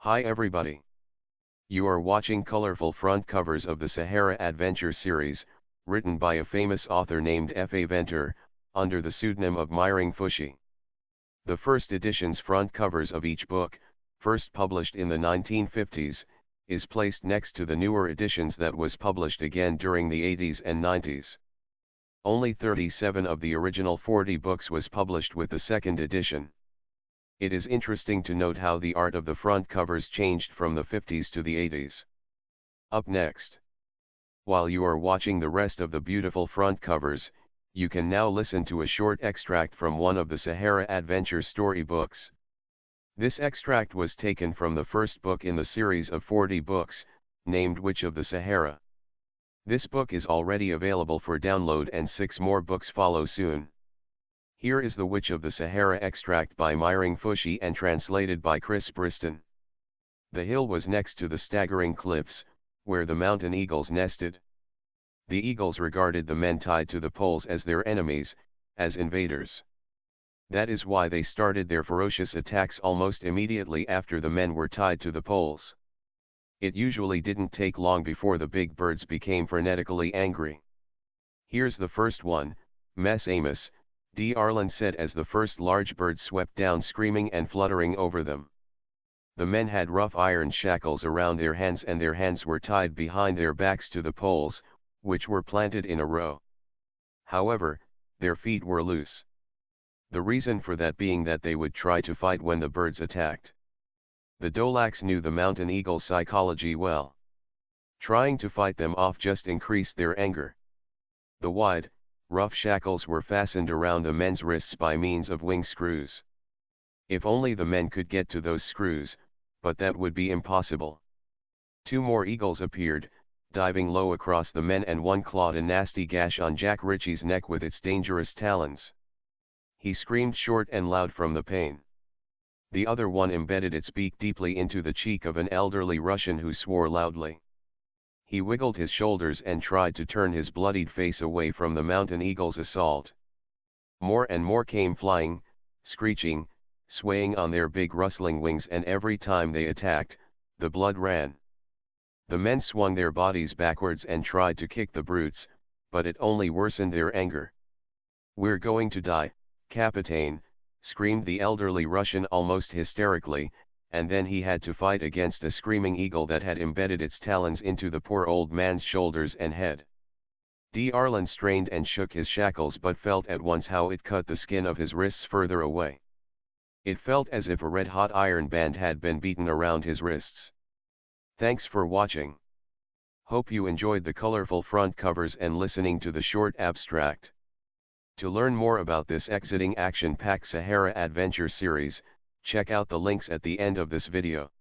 Hi everybody. You are watching colorful front covers of the Sahara Adventure series, written by a famous author named F. Aventure, under the pseudonym of Myring Fushi. The first edition's front covers of each book, first published in the 1950s, is placed next to the newer editions that was published again during the 80s and 90s. Only 37 of the original 40 books was published with the second edition. It is interesting to note how the art of the front covers changed from the 50s to the 80s. Up next. While you are watching the rest of the beautiful front covers, you can now listen to a short extract from one of the Sahara Adventure storybooks. This extract was taken from the first book in the series of 40 books, named Witch of the Sahara. This book is already available for download and 6 more books follow soon. Here is the Witch of the Sahara extract by Myring Fushi and translated by Chris Briston. The hill was next to the staggering cliffs, where the mountain eagles nested. The eagles regarded the men tied to the poles as their enemies, as invaders. That is why they started their ferocious attacks almost immediately after the men were tied to the poles. It usually didn't take long before the big birds became frenetically angry. Here's the first one, Mess Amos, D. Arlen said as the first large bird swept down screaming and fluttering over them. The men had rough iron shackles around their hands and their hands were tied behind their backs to the poles, which were planted in a row. However, their feet were loose. The reason for that being that they would try to fight when the birds attacked. The Dolacs knew the mountain eagle's psychology well. Trying to fight them off just increased their anger. The wide, rough shackles were fastened around the men's wrists by means of wing screws. If only the men could get to those screws, but that would be impossible. 2 more eagles appeared, diving low across the men, and one clawed a nasty gash on Jack Ritchie's neck with its dangerous talons. He screamed short and loud from the pain. The other one embedded its beak deeply into the cheek of an elderly Russian who swore loudly. He wiggled his shoulders and tried to turn his bloodied face away from the mountain eagle's assault. More and more came flying, screeching, swaying on their big rustling wings, and every time they attacked, the blood ran. The men swung their bodies backwards and tried to kick the brutes, but it only worsened their anger. "We're going to die, Captain," screamed the elderly Russian almost hysterically, and then he had to fight against a screaming eagle that had embedded its talons into the poor old man's shoulders and head. D. Arlen strained and shook his shackles but felt at once how it cut the skin of his wrists further away. It felt as if a red-hot iron band had been beaten around his wrists. Thanks for watching. Hope you enjoyed the colorful front covers and listening to the short abstract. To learn more about this exciting action-packed Sahara Adventure series, check out the links at the end of this video.